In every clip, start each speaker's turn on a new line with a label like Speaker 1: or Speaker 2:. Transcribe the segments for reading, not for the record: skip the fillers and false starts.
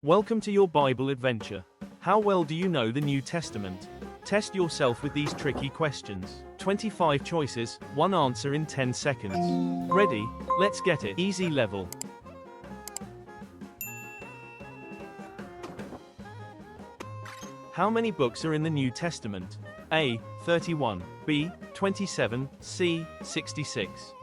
Speaker 1: Welcome to your Bible adventure. How well do you know the New Testament? Test yourself with these tricky questions. 25 choices, one answer in 10 seconds. Ready? Let's get it. Easy level. How many books are in the New Testament? A. 31, B. 27, C. 66.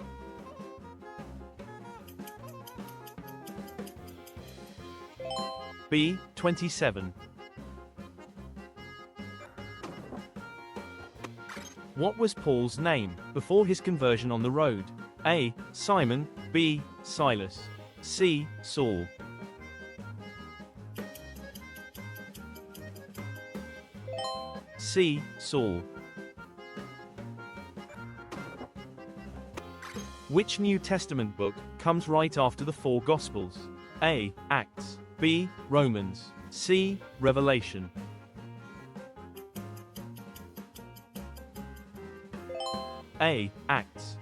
Speaker 1: B. 27. What was Paul's name before his conversion on the road? A. Simon, B. Silas, C. Saul. C. Saul. Which New Testament book comes right after the four Gospels? A. Acts, B. Romans, C. Revelation. A. Acts.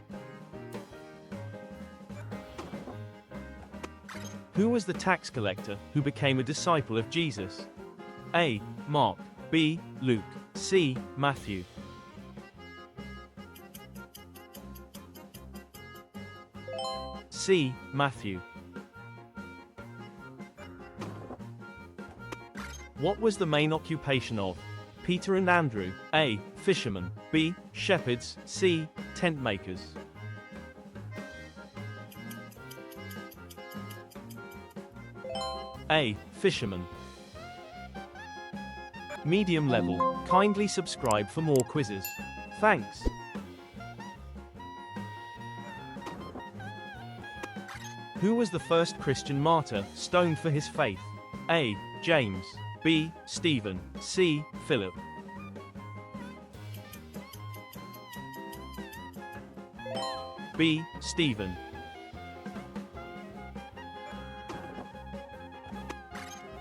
Speaker 1: Who was the tax collector who became a disciple of Jesus? A. Mark, B. Luke, C. Matthew. C. Matthew. What was the main occupation of Peter and Andrew? A. Fishermen, B. Shepherds, C. Tent makers. A. Fishermen. Medium level. Kindly subscribe for more quizzes. Thanks. Who was the first Christian martyr stoned for his faith? A. James, B. Stephen, C. Philip. B. Stephen.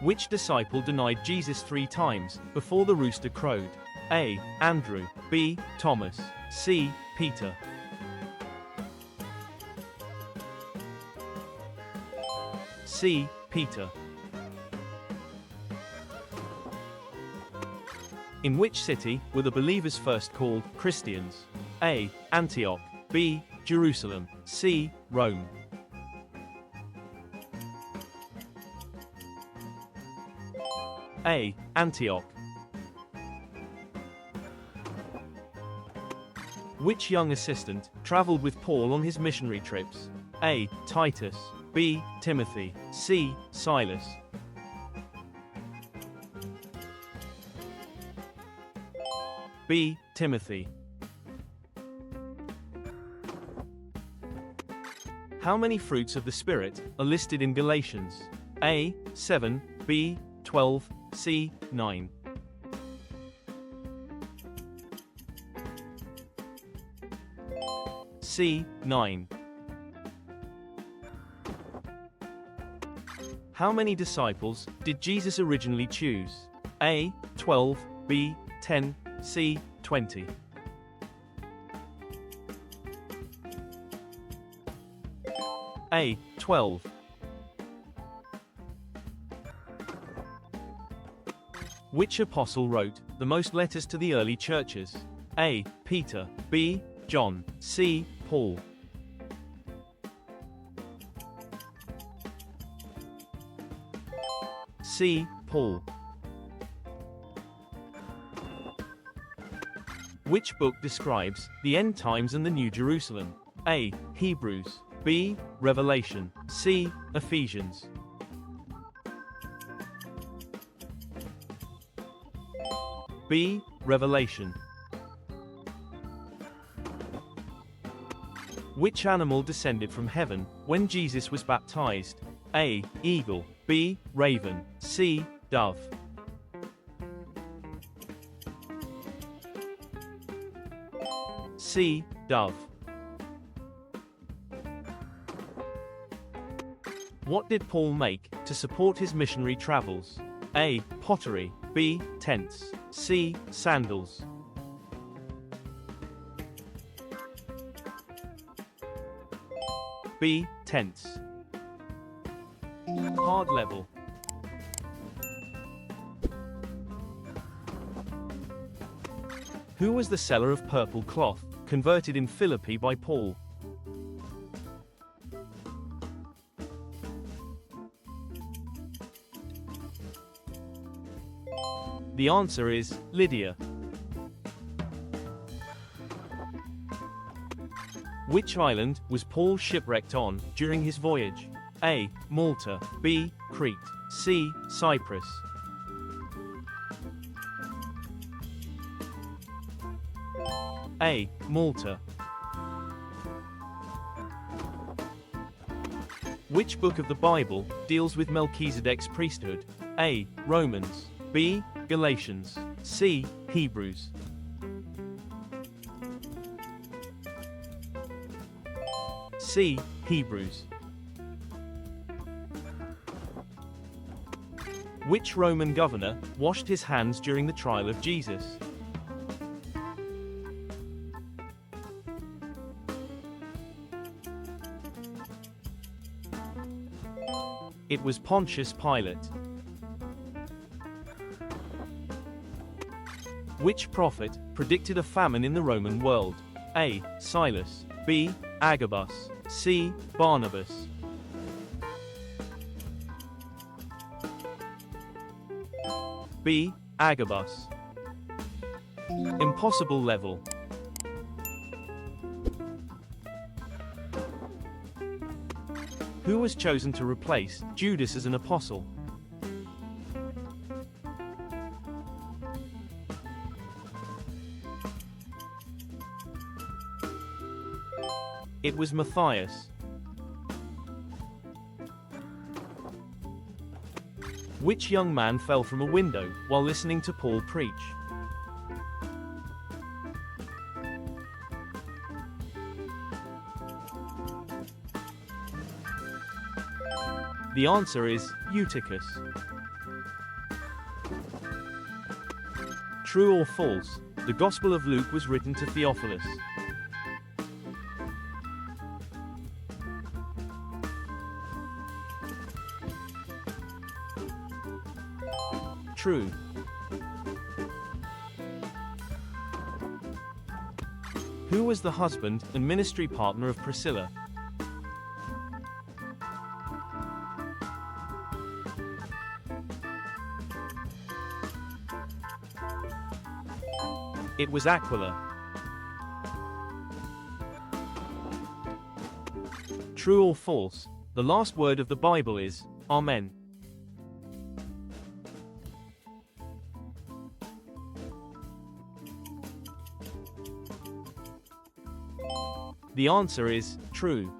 Speaker 1: Which disciple denied Jesus 3 times before the rooster crowed? A. Andrew, B. Thomas, C. Peter. C. Peter. In which city were the believers first called Christians? A. Antioch, B. Jerusalem, C. Rome. A. Antioch. Which young assistant traveled with Paul on his missionary trips? A. Titus, B. Timothy, C. Silas. B. Timothy. How many fruits of the Spirit are listed in Galatians? A. 7, B. 12, C. 9. C. 9. How many disciples did Jesus originally choose? A. 12, B. 10, C. 20. A. 12. Which apostle wrote the most letters to the early churches? A. Peter, B. John, C. Paul. C. Paul. Which book describes the end times and the New Jerusalem? A. Hebrews, B. Revelation, C. Ephesians. B. Revelation. Which animal descended from heaven when Jesus was baptized? A. Eagle, B. Raven, C. Dove. C. Dove. What did Paul make to support his missionary travels? A. Pottery, B. Tents, C. Sandals. B. Tents. Hard level. Who was the seller of purple cloth, converted in Philippi by Paul? The answer is Lydia. Which island was Paul shipwrecked on during his voyage? A. Malta, B. Crete, C. Cyprus. A. Malta. Which book of the Bible deals with Melchizedek's priesthood? A. Romans, B. Galatians, C. Hebrews. C. Hebrews. Which Roman governor washed his hands during the trial of Jesus? It was Pontius Pilate. Which prophet predicted a famine in the Roman world? A. Silas, B. Agabus, C. Barnabas. B. Agabus. Impossible level. Who was chosen to replace Judas as an apostle? It was Matthias. Which young man fell from a window while listening to Paul preach? The answer is Eutychus. True or false? The Gospel of Luke was written to Theophilus. True. Who was the husband and ministry partner of Priscilla? It was Aquila. True or false? The last word of the Bible is Amen. The answer is true.